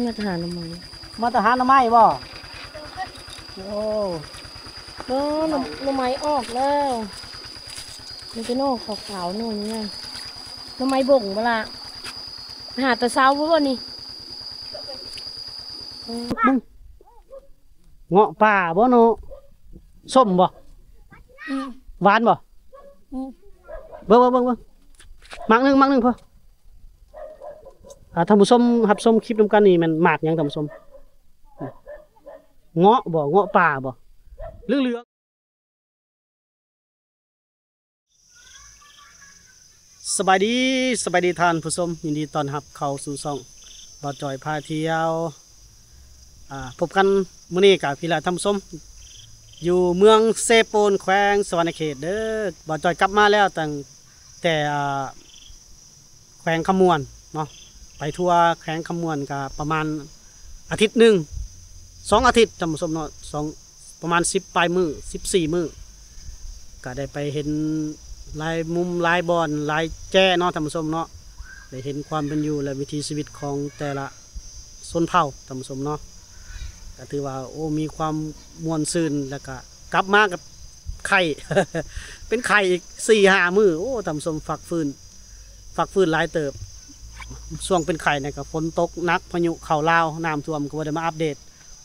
มาทหารทำไมมาทหารหน่อไม้บ่โอ้หน่อไม้ออกแล้วมันจะโน่ขาวๆนู่นเนี่ยหน่อไม้บ่งเวลาหาแต่เช้าเพราะว่านี่มึงเงาะป่าบ่เนาะส้มบ่หวานบ่เบิ่งมักหนึงพอท่านผู้ชมรับชมคลิปนำกันนี่มันหมากหยังท่านผู้ชมเงาะบ่เงาะป่าบ่เหลืองสบายดีท่านผู้ชมยินดีต้อนรับเข้าสู่ช่องบ่าวจอยพาเที่ยวพบกันมื้อนี้กับพี่ละท่านผู้ชมอยู่เมืองเซโปนแขวงสวรรณเขตเด้อบ่าวจอยกลับมาแล้วตั้งแต่แขวงขมวนเนาะไปทัวร์แขวงขมวนก็ประมาณอาทิตย์หนึ่ง2 อาทิตย์ท่านผู้ชมเนาะประมาณ10 ปลายมื้อ14 มื้อก็ได้ไปเห็นลายมุมลายบอนลายแจ้เนาะท่านผู้ชมเนาะได้เห็นความเป็นอยู่และวิถีชีวิตของแต่ละชนเผ่าท่านผู้ชมเนาะก็ถือว่าโอ้มีความม่วนซื่นแล้วก็กลับมากับไข่ เป็นไข่อีก4-5 มื้อโอ้ท่านผู้ชมฝักฟื้นหลายเติบช่วงเป็นไข่เนี่ยก็ฝนตกหนักพายุเข้าลาวน้ำท่วมก็บ่ได้มาอัปเดต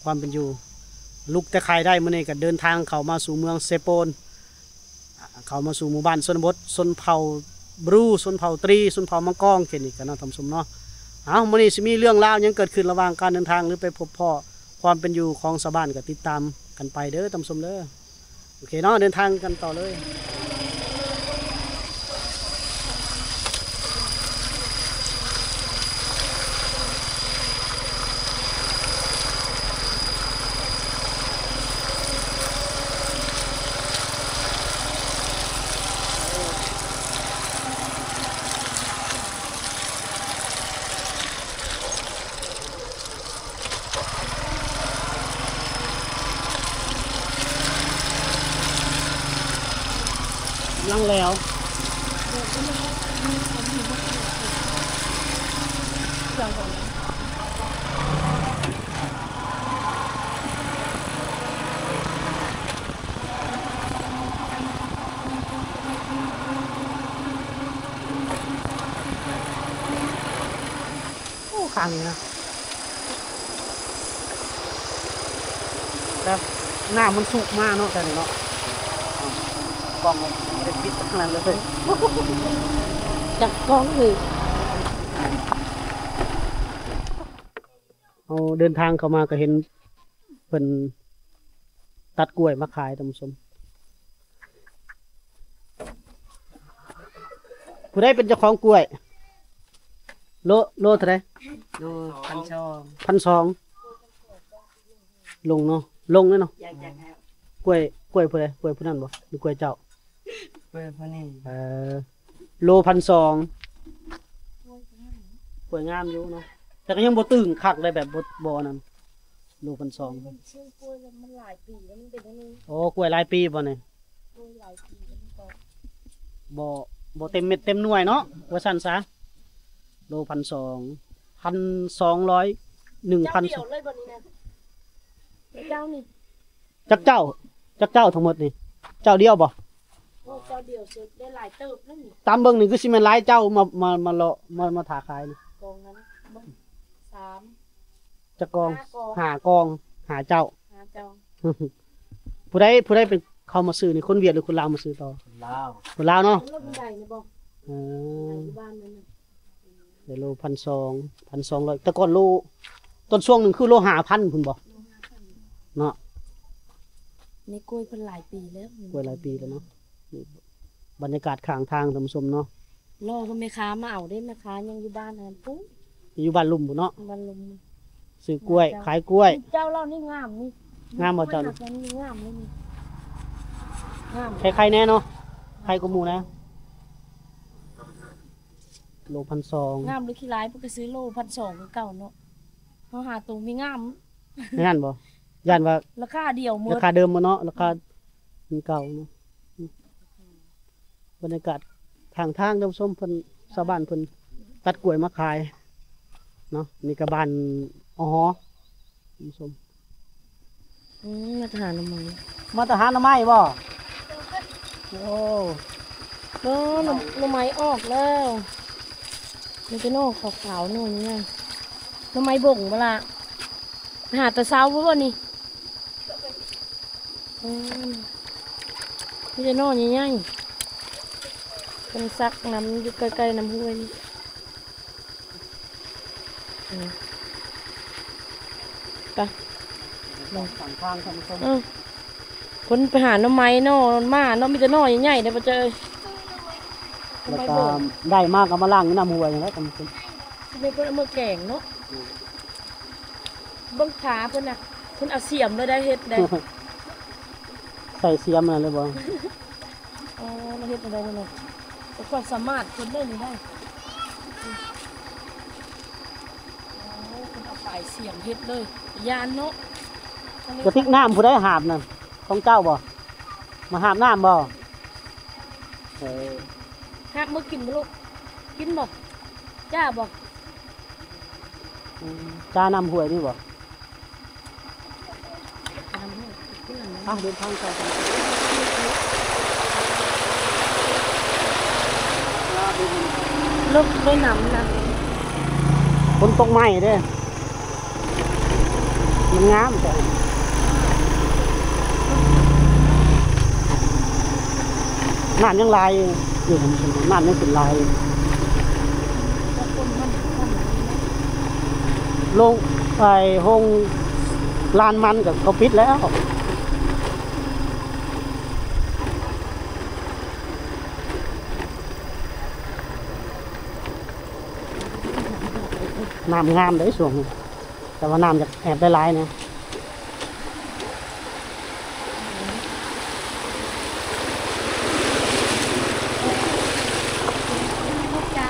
ความเป็นอยู่ลุกแต่ไข่ได้มื้อนี้ก็เดินทางเข้ามาสู่เมืองเซโปนเข้ามาสู่หมู่บ้านชนบทชนเผ่าบรูชนเผ่าตรีชนเผ่ามังกรเช่นนี้กันเนาะท่านผู้ชมเนาะมื้อนี้สิมีเรื่องราวยังเกิดขึ้นระหว่างการเดินทางหรือไปพบพ่อความเป็นอยู่ของชาวบ้านก็ติดตามกันไปเด้อท่านผู้ชมเด้อโอเคเนาะเดินทางกันต่อเลยนั่งแล้วโอ้ขังนะแต่หน้ามันสุกมากเนาะแต่เนาะกล้องมันเป็นปิดขนาดเลย จับกล้องเลยเอาเดินทางเข้ามาก็เห็นเป็นตัดกล้วยมาขายท่านผู้ชมผู้ใดเป็นเจ้าของกล้วยโลเท่าไหร่โล1,200ลงเนาะลงเลยเนาะกล้วยผู้ใดกล้วยผู้นั้นบ่หรือกล้วยเจ้าพนี่โล1,200กล้วยงามอยู่เนาะแต่ก็ยังบ่ตึงคักเลยแบบบ่นั่นโล1,200มันชื่อกล้วยแล้วมันหลายปีแล้วมันเป็นอย่างนี้โอ้กล้วยหลายปีบ่เนี่ยกล้วยหลายปีแล้วมันก็บ่เต็มเม็ดเต็มหน่วยเนาะว่าซั่นซะโล1,200 1,200 เจ้าเดียวเลยบ่นี้นะเจ้านี่จักเจ้าทั้งหมดนี่เจ้าเดียวบ่เจ้าเดียวสุดได้หลายเติบนั่นนี่ตามเบิ่งนี่คือสิแม่นหลายเจ้ามาถาขายนี่กองนั้น3จักกอง5 กอง5 เจ้า 5 เจ้า ผู้ใดเป็นเข้ามาซื้อนี่คนเวียดหรือคนลาวมาซื้อต่อคนลาวเนาะรถใหญ่นี่บ่บ้านนั้นน่ะได้โล1,200 แต่ก่อนโลต้นช่วงนึงคือโล5,000พุ่นบ่เนาะในกล้วยเพิ่นหลายปีแล้วกล้วยหลายปีแล้วเนาะบรรยากาศข้างทางท่านผู้ชมเนาะรอเพิ่นแม่ค้ามาเอาได้แม่ค้ายังอยู่บ้านนั่นปุ๊บอยู่บ้านลุ่มพุ่นเนาะบ้านลุมซื้อกล้วยขายกล้วยเจ้าเรานี่งามนี่งามบ่เจ้านี่งามเลยนี่งามใครแน่เนาะใครก็หมู่นะโล1,200งามหรือขี้ร้ายเพิ่นก็ซื้อโล1,200คือเก่าเนาะเฮาหาตัวมีงามงั้นบ่ย่านว่าราคาเดียวหมดราคาเดิมบ่เนาะราคาเก่าเนาะบรรยากาศทางท่านผู้ชมเพิ่นชาวบ้านเพิ่นตัดกล้วยมาขาย เนาะนี่ก็บ้านอ๋อคุณผู้ชม มาทานน้ำมัน มาตรฐานหน่อไม้บ่โอ้ หน่อไม้ออกแล้วมันจะนอกขาวๆนู่นเนี่ยหน่อไม้บ่งเวลาหาแต่เช้าเพราะว่านี่มันจะนอกง่ายๆเป็นซักน้ำอยู่ใกล้ๆน้ำห้วยนี่ไป ฝั่งข้างท่านผู้ชม คนไปหาหน่อไม้นอมาเนาะมีแต่นอใหญ่ๆเดี๋ยวไปเจอหน่อ แล้ว ไม้ ก็ บ่ง ได้มากก็มาล่างนี่น้ำหัวอย่างไรท่านผู้ชม ไม่เพิ่นเอามือแกงเนาะเบิ่งขาเพิ่นน่ะเพิ่นเอาเสียมเลยได้เฮ็ดได้ ใส่เสียมอะไรเลยบ่ อ๋อเราเฮ็ดอะไรนั่นน่ะแต่ความสามารถเพิ่นได้นี่ได้อ๋อเพิ่นเอาปลายเสียมเฮ็ดเลยยานเนาะ กระติกน้ำผู้ได้หาบนั่นของเจ้าบ่มาหาบน้ำบ่เออ หักมื้อกินบ่ลูกกินบ่จ้าบ่ จ้าน้ำห้วยนี่บ่ ทำให้กินนั่น อ่ะเดินทางต่อไป ลูกด้วยน้ำนะ คนตกไม้เด้มันงามแต่น้ำยังลายอยู่ผมน้ำยังเป็นลายลงไปห้องลานมันกับเขาปิดแล้วน้ำงามเลยส่วนนี้แต่ว่าน้ำจะแอบได้หลายเนี่ย จ้า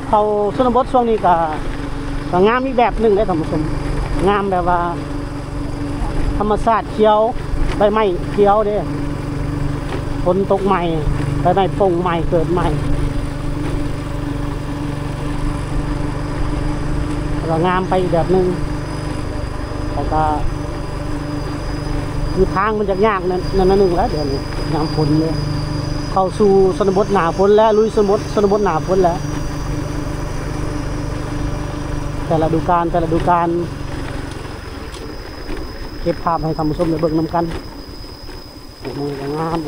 เขาชนบทช่วงนี้ก็งามอีกแบบหนึ่งเลยท่านผู้ชมงามแบบว่าธรรมชาติเขียวใบไม้เขียวเด้ฝนตกใหม่ใบไม้ปงใหม่เกิดใหม่แล้วก็งามไปอีกแบบหนึ่งแต่ก็คือทางมันจะยากนั่นหนึ่งแล้วเดี๋ยวนี้ยามฝนเลยเข้าสู่ชนบทหนาฝนแล้วลุยชนบทหนาฝนแล้วแต่ละดูการเก็บภาพให้ท่านผู้ชมได้เบิ่งนำกันโอ้โหงาม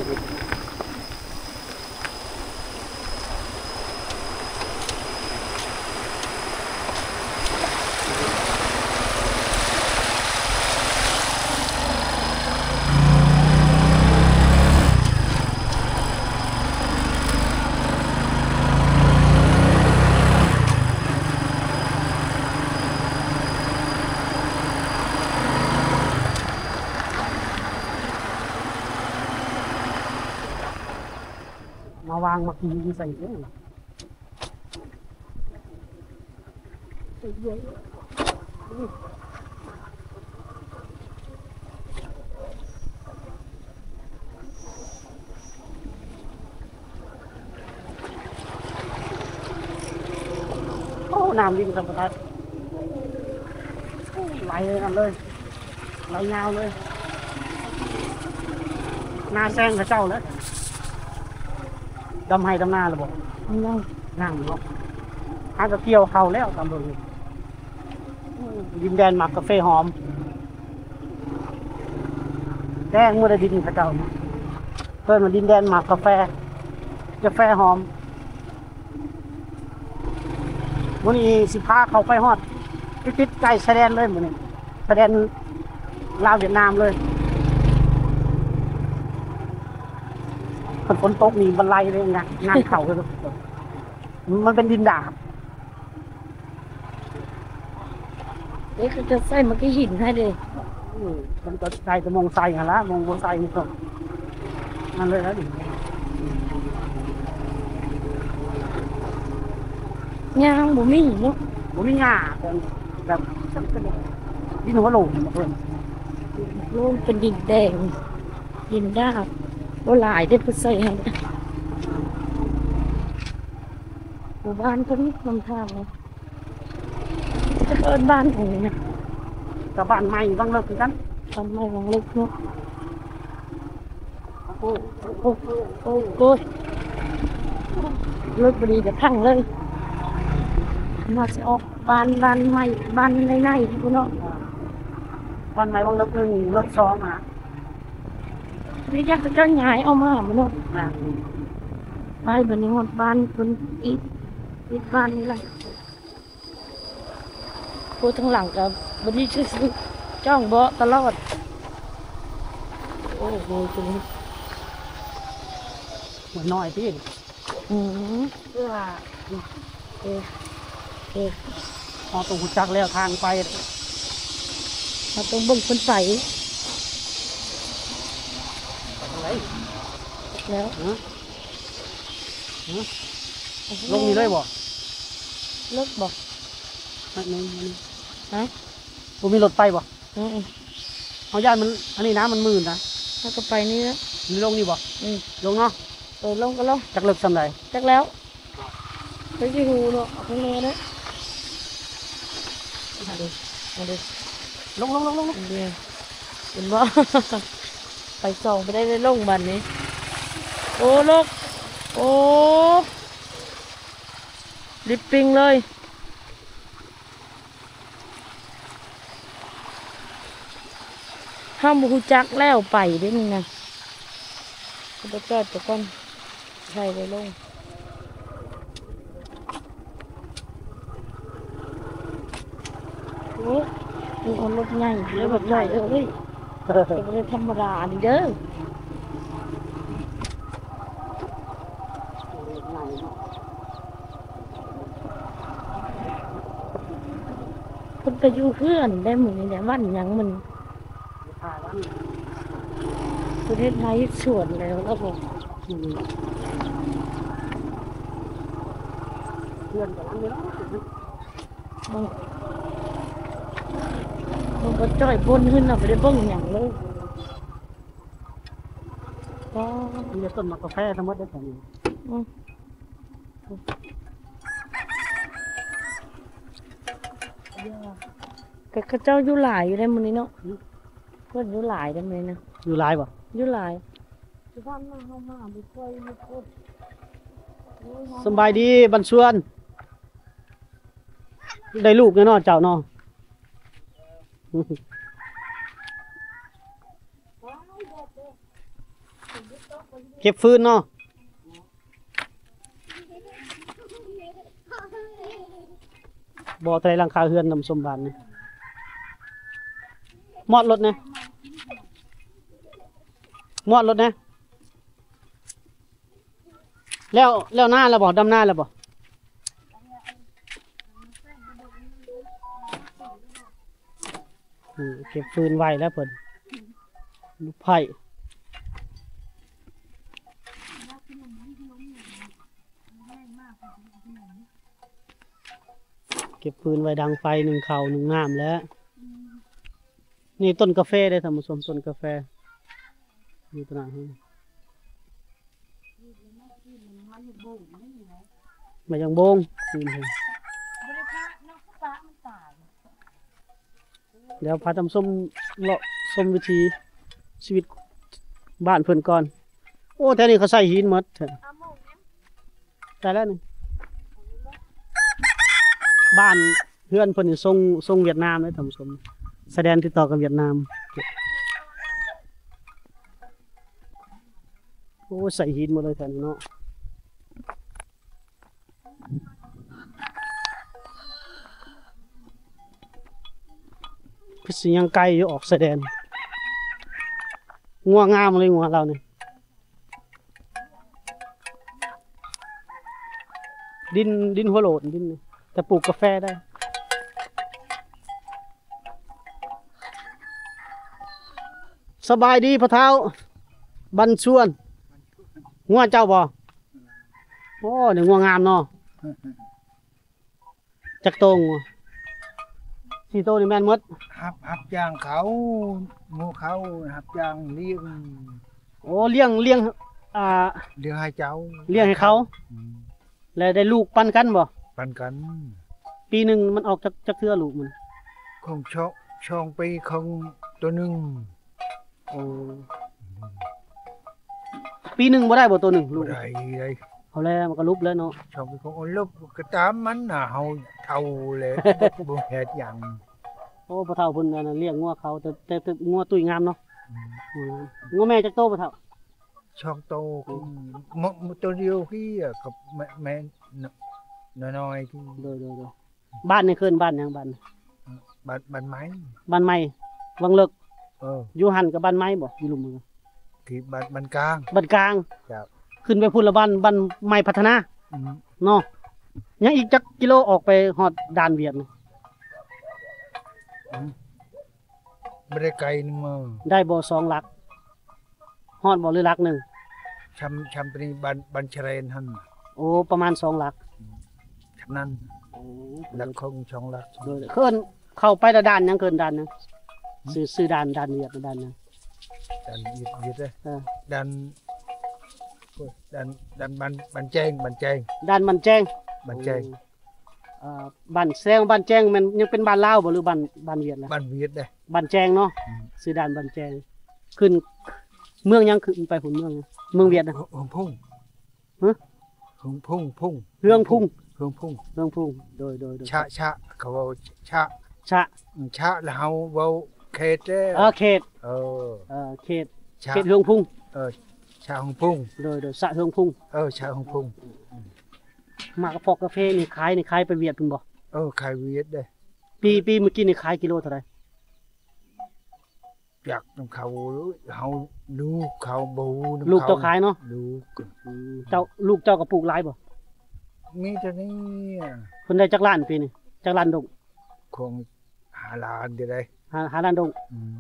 มาวางมากีใส่เด้อโอ้น้ำวิ่งธรรมชาติไหลเลยนั่นเลยไหลยาวเลยหน้าแซงกับเจ้าแล้วดำให้ดำหน้าระบบนั่งเนาะหาจะเกี่ยวเขาแล้วตามเบอร์ดินแดนหมักกาแฟหอมแดงเมื่อได้ดินเขาเจ้าเนาะเพิ่นมาดินแดนหมักกาแฟหอมมื้อนี้สิพาเขาไปฮอดติดใกล้ชายแดนเลยมื้อนี้ชายแดนลาวเวียดนามเลยฝนตกนี่บรรลัยเลยนะงานเข่าเลยมันเป็นดินดาบ เด็กจะใส่เมื่อกี้หินให้เลย มันก็ใส่จะมองใส่กันละมองบนใส่นี่ก็นั่นเลยแล้วดิ ย่างบ่มีเนาะ ผมมีงาแบบดินหัวโหลมาเพิ่ม โล่งเป็นดินแดงดินดาบว่าหลายได้เพื่อใส่ให้หมู่บ้านก็นี่ลำทางเลยจะเปิดบ้านของนี่นะ กับบ้านใหม่บางเลิกคือกัน ทำไม่วางเล็กเนาะ โอ้ โอ้โอ้โอ้ยรถบดีจะพังเลยมาจะออกบ้านใหม่บ้านในๆพี่น้อง บ้านใหม่บางเลิกหนึ่งรถสองมา นี่อยากจะย้ายเอามาพี่น้อง อ่า ไปแบบนี้หมดบ้านคนอีกบ้านนี่แหละพูดทั้งหลังกับบดีชื่อจ้องเบาะตลอดโอ้โหจริง เหมือนน้อยพี่ อืม เพื่อ เออเออ พอตรงหุจักแล้วทางไป มาตรงเบิ่งคนใส อะไร แล้ว ฮะลงนี่เลยบ่ เลิกบอก นี่ ฮะ กูมีรถไปบ่ อืม เอาย่านมันอันนี้น้ำมันมืดนะ ถ้าก็ไปนี่แล้ว มีลงนี่บ่ อืม ลงเนาะ ลงก็ลง จักเลิกสำไร จักแล้วไปที่หูเนาะเอาข้างในนะมาดิมาดิ ลง เดียวเห็นบ่ ไปส่องไปได้เลยลงบันนี้โอ้ลูกโอ้ดิปปิ้งเลยห้ามบุจักแล้วไปได้มึงนะก็ไปจอดตะก้อนใช่เลยลงโอ้มีคนรถใหญ่เลยแบบใหญ่เลยจะไม่ธรรมดาดิเด้อคนไปอยู่เพื่อนได้เหมือนในวันหยังมันประเทศไทยสวนแล้วครับผม เพื่อนกับเราเนี่ย มันก็จ่อยบนขึ้นเราไปได้เบิ้งอย่างเลยก็ มีต้นมะกาแฟทั้งหมดได้แค่นี้ อืมก็เขาเจ้าอยู่หลายอยู่ได้มื้อนี้เนาะเพิ่นอยู่หลายได้มื้อนี้นะ อยู่หลายบ่ อยู่หลายที่บ้านมาเฮามาบ่ค่อยมีคน สบายดีบันชวน ได้ลูกแน่นอนเจ้าเนาะเก็บฟืนเนาะบ่อไตรหลังคาเฮือนนำสมบัตินี่มอดรถนะมอดรถนะแล้วหน้าแล้วบ่ดำหน้าแล้วบ่เก็บฟืนไว้แล้วเพิ่นลูกไผ่เก็บฟืนไว้ดังไฟหนึ่งเขาหนึ่งน้ำแล้วนี่ต้นกาแฟได้ท่านผู้ชมต้นกาแฟอยู่ตรงนั้นมายังโบงคืนเห็นเดี๋ยวพาทำส้มเลาะส้มวิธีชีวิตบ้านเพิ่นก่อน โอ้แถวนี้เขาใส่หินหมดแต่แล้วนี่บ้านเพื่อนเพิ่นนี่ทรงเวียดนามเลยท่านผู้ชมแสดงติดต่อกับเวียดนามโอ้ใส่หินหมดเลยแถวนี้เนาะพิษยังไกลอยู่ออกแสดงงัวงามเลยงัวเราเนี่ยดินหัวโหลดดินแต่ปลูกกาแฟได้สบายดีพ่อเท้าบันชวนงัวเจ้าบ่โอ้เดี๋ยวงัวงามเนาะจักโตงัว 4โตวนี่แม่นหมด หับย่างเขาหมูเขาหับย่างเลี้ยง โอ้เลี้ยงอ่า เลี้ยงให้เจ้า เลี้ยงให้เขา อืม แล้วได้ลูกปันกันบ่ ปันกัน ปีหนึงมันออกจักเทื่อลูกมัน คงช่องปีคงตัวหนึง โอ้ปีหนึงบ่ได้บ่ตัวหนึงลู บ่ ก ได้ได้ เอาแล้วมันก็ลุบแล้วเนาะ ช่องปีคงลบก็ตามมันน่ะเฮาเท่าเลยบ่เฮ็ดหยัง โอ้พ่อเฒ่าเพิ่นอันนั้นเลี้ยงงัวเขาแต่งัวตุ้ยงามเนาะ อืม งัวแม่จักโตพ่อเฒ่า ช่องโตคือตัวเดียวพี่อะกับแม่น้อยๆที่ โดยบ้านนี่เคิ้นบ้านหยังบ้าน บ้านไม้ บ้านใหม่วังเลิก เออ อยู่หันกับบ้านไม้บ่อยู่ลุมมือ ที่บ้านกลาง บ้านกลาง ครับ ขึ้นไปพุ่นละบ้านใหม่พัฒนา อืม เนาะยังอีกจักกิโลออกไปฮอดด่านเวียดนี่ บ่ได้ไกลนึงมา ได้บ่2หลักฮอดบ่หรือหลักหนึง ชำปนีบ้านเชรนหั่น โอ้ประมาณ2หลัก ฉะนั้นลักคงช่องลัก โดยเคิ้นเข้าไปละด่านหยังเคิ้นด่านหยังซื้อด่านเวียดด่านหยัง ดันยึดเลย เออ ดันบ้านแจ้ง ด่านมันแจ้ง บ้านแจ้ง บ้านแซงบ้านแจ้งมันยังเป็นบ้านลาวบ่หรือบ้านเวียดล่ะ บ้านเวียดเลย บ้านแจ้งเนาะซื้อด่านบ้านแจ้งขึ้นเมืองยังขึ้นไปพุ่นเมืองยังเมืองเวียดนะ หงพุ่ง ฮะ หงพุ่ง เฮืองพุ่ง เฮืองพุ่ง เมืองพุ่งโดยชะเขาเว้าชะ ชะ แล้วเฮาเว้าเขตเด้อ เขต เออ เขต ชะ เขตเฮืองพุ่ง เออชะหงพุ่ง โดยสะเฮืองพุ่ง ชะหงพุ่ง หมากกระพอกกาแฟนี่ขายไปเวียดพุ่นบ่ ใครเวียดเด้อ ปีเมื่อกี้นี่ขายกิโลเท่าไหร่ อยากนำเขาเฮาลูกเขาบูนำ ลูกเจ้าขายเนาะ ลูก เจ้าลูกเจ้าก็ปลูกหลายบ่ มีแต่นี้ เพิ่นได้จักล้านปีนี่จักล้านดง คงหาหลานได้ได้ หาล้านดง อืม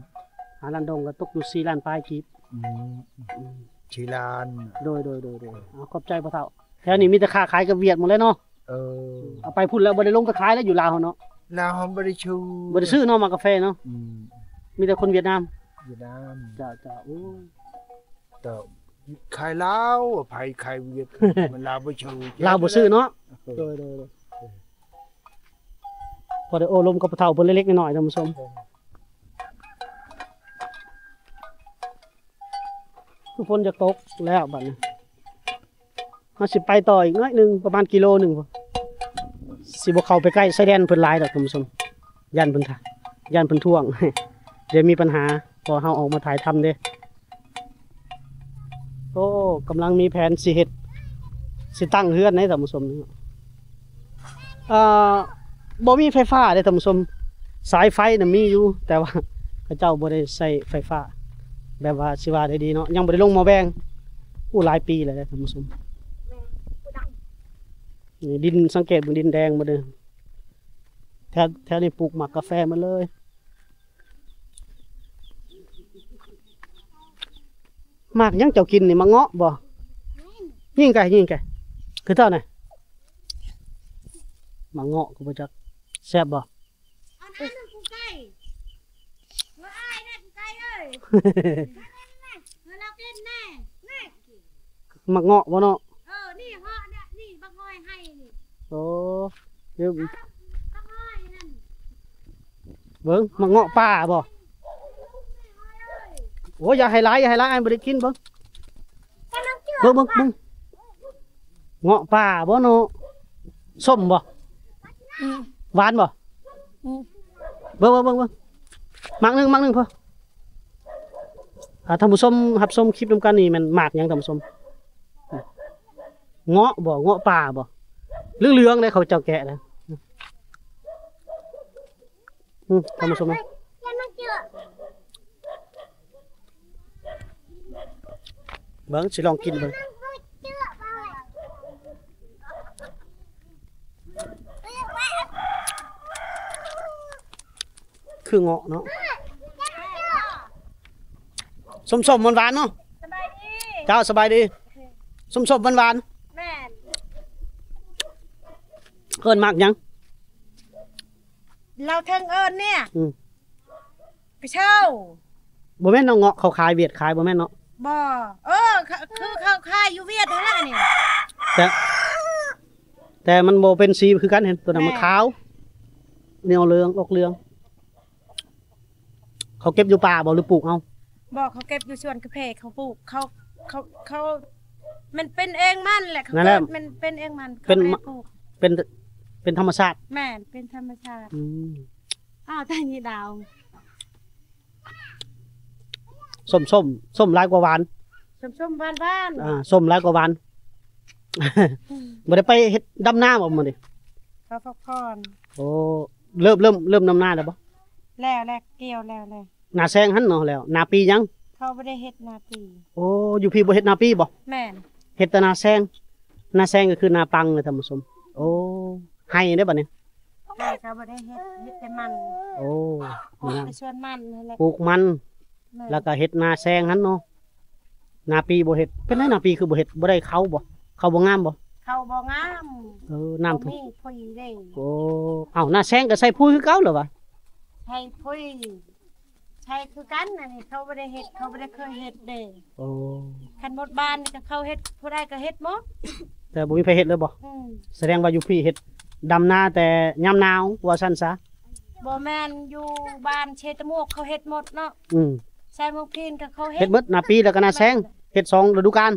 หาล้านดงก็ตกอยู่4ล้านปลายกีบ อืมชีลาน โดยเอาขอบใจพ่อเฒ่าแถวนี้มีแต่ค้าขายกับเวียดหมดเลยเนาะ เอาไปพุ่นแล้วบ่ได้ลงไปขายแล้วอยู่ลาวเนาะ ลาวเฮาบ่ได้ชู บ่ได้ซื้อเนาะหมากกาแฟเนาะ อืม มีแต่คนเวียดนาม อยู่น้ จ้าโอ้ย ำแต่ขายลาวไผขายเวียด มันลาวบ่ชู ลาวบ่ซื้อเนาะโดยพอได้โอ้ลมกับพ่อเฒ่าเพิ่นเล็กๆน้อยๆท่านผู้ชมคือฝนจะตกแล้วบัดนี้เฮาสิไปต่ออีกน้อยหนึงประมาณกิโลหนึงพุ่นสิบ่เข้าไปใกล้ชายแดนเพิ่นหลายดอกท่านผู้ชมย่านเพิ่นท่วง เดี๋ยวมีปัญหาพอเฮาออกมาถ่ายทำเด้โอ้กำลังมีแผนสิเฮ็ดสิตั้งเฮือนให้ท่านผู้ชมบ่มีไฟฟ้าเด้ท่านผู้ชมสายไฟน่ะมีอยู่แต่ว่าเขาเจ้าบ่ได้ใช้ไฟฟ้าแบบว่าสิว่าได้ดีเนาะยังบ่ได้ลงหม้อแบงหลายปีแล้วเด้ท่านผู้ชมนี่ดินสังเกตเป็นดินแดงหมดเลยแถวนี้ปลูกหมากกาแฟมาเลยหมากยังเจ้ากินนี่มาเงาะบ่ยิงไก่คือเท่าไหร่มาเงาะก็บ่จักแซ่บบ่ อันนั้นกูไก่เมื่อไอ้นั่นกูไก่เอ้ยเมื่อเรากินแน่แน่ มาเงาะบ่เนาะ นี่เหาะเนี่ยนี่บักห้อยให้นี่ โอ้เดี๋ยว บักห้อยนั่น เบิ่งมาเงาะป่าบ่โอ้อย่าให้หลายอ้ายบ่ได้กินเบิ่งเบิ่งเงาะป่าบ่เนาะส้มบ่หวานบ่เบิ่งหมากหนึงพอท่านผู้ชมรับชมคลิปนำกันนี่มันหมากหยังท่านผู้ชมเงาะบ่เงาะป่าบ่เหลืองๆเลยเขาเจ้าแกะนะท่านผู้ชมนะเบิ่งสิลองกินเบิ่งคือเงาะเนาะส้มๆหวานๆเนาะ สบายดี เจ้าสบายดีส้มๆหวาน แม่น ๆเกินมากยัง เราเทิงเอิญเนี่ย อืม ไปเช่า บ่แม่นเนาะเงาะเขาขายเวียดขายบ่แม่นเนาะ บ่คือเขาค่ายอยู่เวียดนั่นแหละนี่ แต่แต่มันบ่เป็นสีคือกันเห็นตัวนั้นมันขาวแนวเหลืองออกเหลือง เขาเก็บอยู่ป่าบ่หรือปลูกเอา บอกเขาเก็บอยู่สวนกาแฟเขาปลูกเขามันเป็นเองมันแหละเขา นั่นแหละ เกิดมันเป็นเองมัน เป็น ขาไม่ได้ปลูก เป็นธรรมชาติ แม่นเป็นธรรมชาติ อืม อ้าวแต่นี่ดาว ส้มหลายกว่าหวาน ส้มๆบ้าน ส้มหลายกว่าหวาน บ่ได้ไปเฮ็ดดำนาบ่มื้อนี้ ๆเขาพักผ่อน โอ้เริ่มดำนาแล้วบ่ แล้วเกี่ยวแล้ว หน้าแซงหั่นเนาะแล้วหน้าปียัง เขาไม่ได้เฮ็ดนาปี โอ้อยู่พี่บ่เฮ็ดหน้าปีบ่ แม่น เฮ็ดแต่หน้าแซงหน้าแซงก็คือหน้าปังเลยท่านผู้ชมโอ้ให้ได้บัดนี้ แต่เขาไม่ได้เฮ็ดแต่มัน โอ้ ปลูก งาม แต่สวนมันนั่นแหละ ปลูกมัน แม่น แล้วก็เฮ็ดนาแซงหันเนาะนาปีบ่เฮ็ดเป็นไดนาปีคือบ่เฮ็ดบ่ได้เขาบ่เขาบ่งามบ่ เขาบ่งาม น้ำท่วม มีพุยเด้ โอ้เอ้านาแซงก็ใส่ปุ๋ยคือเก่าเหรอวะ ใช่พุยใช่คือกันอันนี้เขาไม่ได้เฮ็ดเขาไม่ได้เคยเฮ็ดเด้ โอ้ คันหมดบ้านนี่ก็เขาเฮ็ดผู้ใดก็เฮ็ดหมด แต่บ่มีไผเฮ็ดเลยบ่ อืม แสดงว่าอยู่พี่เฮ็ดดำนาแต่ยามหนาวว่าซั่นซะ บ่แม่นอยู่บ้านเชตะโมกเขาเฮ็ดหมดเนาะ อืม ใส่หมกพินก็เขาเฮ็ เฮ็ ด ดเบิดนาปีแล้วก็นาแซงเฮ็ดสองฤดูกาล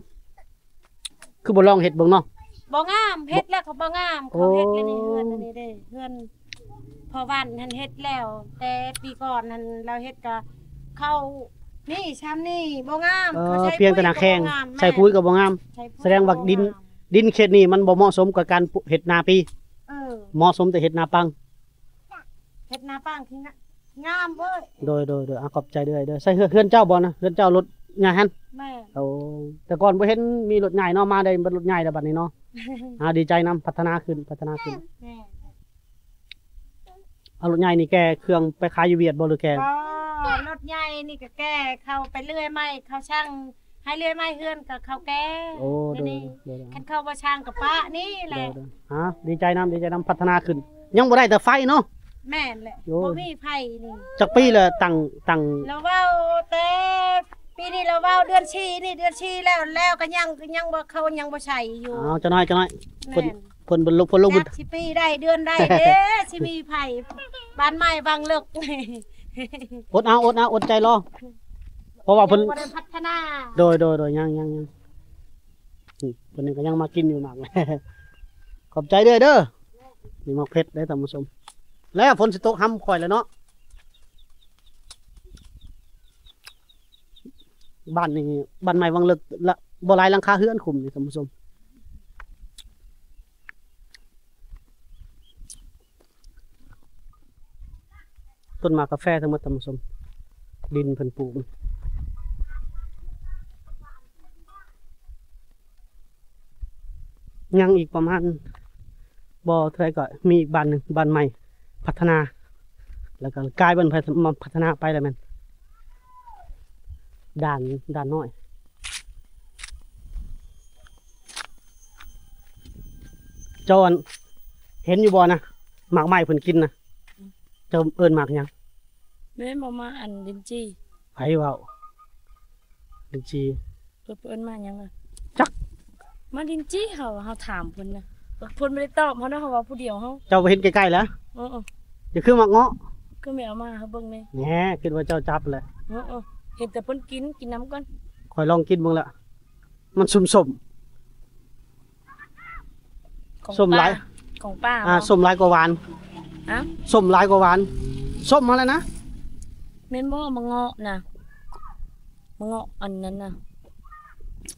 คือบ่ลองเฮ็ดเบิ่งเนาะ บ่งามเฮ็ดแล้วเขาบ่งาม โอ้ เขาเฮ็ดแล้วนี่เฮือนอันนี้เด้เฮือนพอวันหันเฮ็ดแล้ว แต่ปีก่อนหันเราเฮ็ดก็เข้านี่ช้ำนี่บ่งามเขาใช้ เพียงแต่นาแข้ง ปุ๋ยก็บ่งาม ใส่ปุ๋ยก็บ่งาม ใช้ปุ๋ย แสดงว่าดินเขตนี้มันบ่เหมาะสมกับการเฮ็ดนาปี เออ เหมาะสมแต่เฮ็ดนาปัง เฮ็ดนาปังที่งามเว้ย โดยขอบใจเด้อใส่เฮือนเจ้าบ่นะเฮือนเจ้ารถใหญ่หั่น แม่ โอ้แต่ก่อนบ่เห็นมีรถใหญ่เนาะมาได้เป็นรถใหญ่แล้วบัดนี้เนาะ ดีใจนํพัฒนาขึ้น แม่ เอารถใหญ่นี่แกเครื่องไปขายอยู่เวียดบ่หรือแก ก็รถใหญ่นี่ก็แก้เข้าไปเรื่อยไม้เขาช่างให้เรื่อยไม้เฮือนก็เขาแก้ โอ้โดย นี่ โดย คันเข้าบ่ช่างกับป้านี่แหละ ดีใจนํพัฒนาขึ้น ยังบ่ได้แต่ไฟเนาะ แม่นแหละ โอ้ บ่มีไผนี่ จักปีละตั้ง เราเว้าแต่ปีนี้เราเว้าเดือนชีนี่เดือนชีแล้วก็ยังบ่เขายังบ่ใช้อยู่ เอาจักหน่อยเพิ่น แม่น เพิ่นบ่ลงบุญ จักสิปีได้เดือนได้เด้สิมีไผบ้านใหม่บางเลิก อดเอาอดใจรอเพราะว่าเพิ่น ยังบ่ได้พัฒนา โดยยังนี่เพิ่นนี่ก็ยังมากินอยู่หมาก ขอบใจเด้อนี่หมอกเพชรได้ท่านผู้ชมแล้วฝนสิตกห้ำข่อยแล้วเนาะบ้านนี่บ้านใหม่วังเลิกละบ่หลายหลังคาเฮือนคุมนี่ท่านผู้ชมต้นหมากกาแฟทั้งหมดท่านผู้ชมดินเพิ่นปลูกยังอีกประมาณบ่เท่าไหร่ก็มีอีกบ้านหนึงบ้านใหม่พัฒนา แล้วก็กลายเป็นพัฒนาไปแล้วแมันด่านน้อยเจ้าอันเห็นอยู่บ่นะหมากไม้เพิ่นกินนะเจ้าเอิ้นหมากหยัง แม่บ่มาอันดินจี้ ไผเว้าดินจี เพิ่นมาหยังอ่ะ จัก มาดินจี้เฮาถามเพิ่นนะเพิ่นบ่ได้ตอบเฮานะเฮาว่าผู้เดียวเฮา เจ้าไปเห็นใกล้ๆแล้ว เออ อย่าคือหมากเงาะ ก็ไม่เอามาเฮาเบิ่งแม่ แหน่คิดว่าเจ้าจับแหละ เห็นแต่เพิ่นกินน้ำก่อน ข่อยลองกินเบิ่งละมันสุ่ม ของ ส้มหลาย ของป้า ส้มหลายกว่าหวาน อ้าว ส้มหลายกว่าหวานส้มมาแล้วนะ แม่นบ่มะเงาะน่ะมะเงาะอันนั้นน่ะ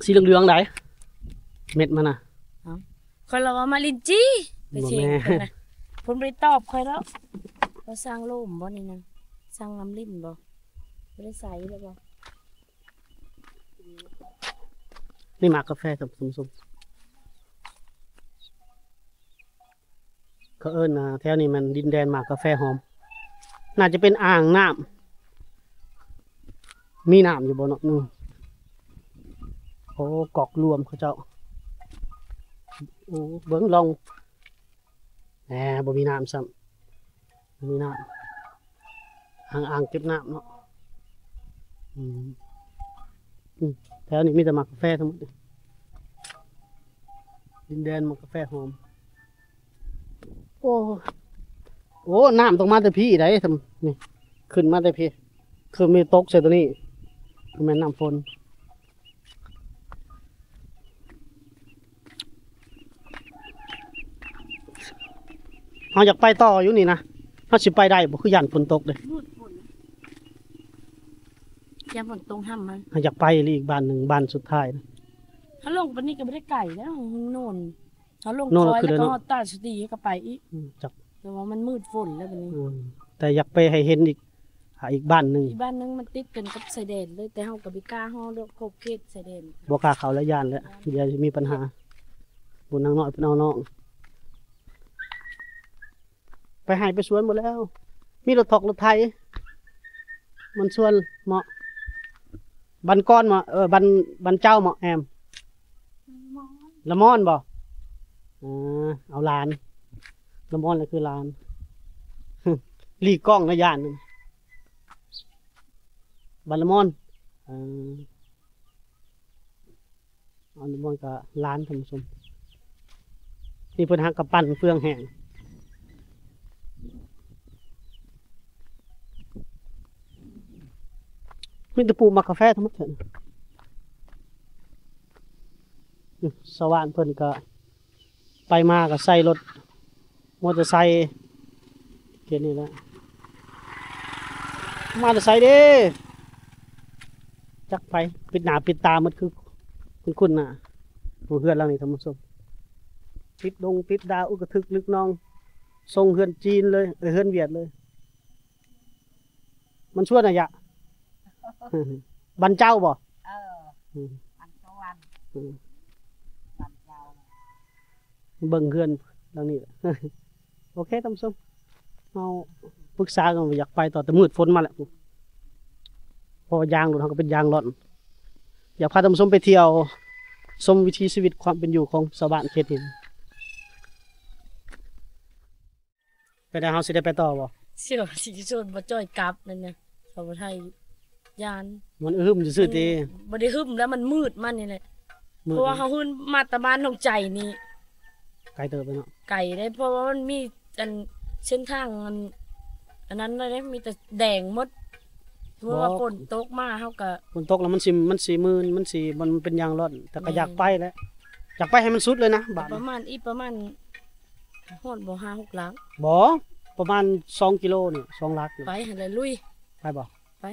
สีเหลืองๆได้เม็ดมันน่ะ ค่อยเราว่ามาลินจี้ไปเช็ค บ่แม่ เพิ่นน่ะเพิ่นบ่ได้ตอบค่อยแล้วเราสร้างโล่มบ่นี่นะสร้างน้ำลิ้นบ่บ่ได้ใส่เลยบ่ นี่หมากกาแฟกับสุ่มเขาเอิ้นนะแถวนี้มันดินแดนหมากกาแฟหอม น่าจะเป็นอ่างน้ำมีน้ำอยู่บนเนาะนู่นโอ้กอกรวมเขาเจ้าโอ้เบิ้งลองแหมบ่มีน้ำซ้ำ มีน้ำอ่างเก็บน้ำเนาะแถวนี้มีแต่หมักกาแฟทั้งหมดดินแดนหมักกาแฟหอมโอ้น้ำต้องมาแต่พี่ได้ทำนี่ขึ้นมาแต่พี่คือมีตกใส่ตัวนี้แม่นน้ำฝนเราอยากไปต่ออยู่นี่นะเราสิไปได้บ่คือยันฝนตกเลย มืดฝนยามฝนตรงห้ำมัน เราอยากไปอีกบ้านหนึ่งบ้านสุดท้ายนะ ถ้าลงไปนี่ก็ไม่ได้ไก่แล้วโน่นถ้าลง โน่น ซอย คือ แล้ว เดิน ก็ เนาะ ฮอดตาสตีก็ไปอีก จาก แต่ว่ามันมืดฝนแล้วบัดนี้ แต่อยากไปให้เห็นอีกบ้านหนึ่ง อีบ้านนึงมันติดกันกับชายแดนเลยแต่เฮาก็บ่กล้าฮ้อเลือกครบเขตชายแดน บ่กล้าเขาและยานแล้วเดี๋ยวจะมีปัญหาบุญนางน้อยเป็นเอาน้องไปให้ไปสวนหมดแล้ว มีรถถกรถไถมันชวนเหมาะบันก้อนเหมาะบันเจ้าเหมาะแอมละมอนบ่เอาลานละมอนเลยคือลาน ลีกล้องนะยานนึงบันละมอนเอาละมอนกับลานท่านผู้ชมนี่เพิ่นหากระปั้นเฟืองแห้งมีแตะปูมักกาแฟทั้งหมดเลยสว่านเพิ่นก็ไปมาก็ใส่รถมอเตอร์ไซค์เกียรนี่แหละมาแต่ใส่เด้จักไปปิดหน้าปิดตามันคือคุณน่ะหมู่เฮือนเรานี่ท่านผู้ชมปิดดงปิดดาวอุกทึกลึกน้องทรงเฮือนจีนเลยเฮือนเวียดเลย มันชวนอะยะ บันเจ้าบ่อันตะวันบันเจ้า เบิ่งเฮือนดังนี้แหละ โอเคท่านผู้ชมเราปรึกษากันว่าอยากไปต่อแต่มืดฝนมาแล้วเพราะว่ายางรถเขาก็เป็นยางร่อนอยากพาท่านผู้ชมไปเที่ยวชมวิถีชีวิตความเป็นอยู่ของชาวบ้านเขตนี้ไปได้เฮาสิได้ไปต่อบ่ เชื่อสิชนบ่จ้อยกลับนั่นน่ะเขาบ่ไทยยาน มันอึมซื่อๆติ บ่ได้หึมแล้วมันมืดมันนี่แหละ มื เพ ด ราะว่าเฮาหึ้นมาตะบ้านหนองใจนี่ ไกลเติบไปเนาะ ไก่ได้เพราะว่ามันมีเส้นทางอันนั้นเลยมีแต่แดงหมดเพราะว่าฝนตกมาเฮาก็ ฝนตกแล้วมันสิมืนมันเป็นยางร่อน แต่ก็อยากไปแหล้วอยากไปให้มันสุดเลยนะบาด ประมาณฮอดบ่5 6หลัง บ่ประมาณ2กิโลนี่2ลักนี่ ไปหั่นเลยลุย ไปบ่ ไป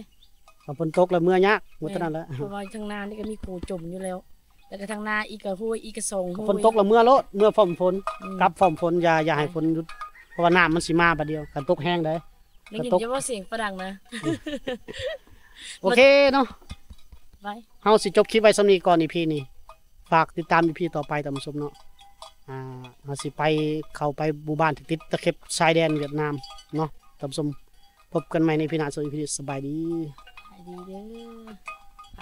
พอฝนตกแล้วเมื่อยากหมดเท่านั้นแหละ เพราะว่าทางนานี่ก็มีโขจมอยู่แล้วแล้วก็ทางนาอีกก็ห้วยอีกก็ส่งห้วย ฝนตกแล้วเมื่อโลดเมื่อฝน อืม กลับฝนอย่าให้ฝนหยุดเพราะว่าน้ำมันสิมาบัดเดียวคันตกแห้งได้ ได้ยิน ตก จะว่าเสียงฝรั่งนะ โอเคเนาะ ไป เฮาสิจบคลิปไว้สำนี้ก่อน EP นี้ฝากติดตาม EP ต่อไปท่านผู้ชมเนาะเฮาสิไปเข้าไปหมู่บ้านที่ติดตะเข็บชายแดนเวียดนามเนาะท่านผู้ชมพบกันใหม่ใน EP หน้าสวัสดีสบายดี ไปดีเด้อไป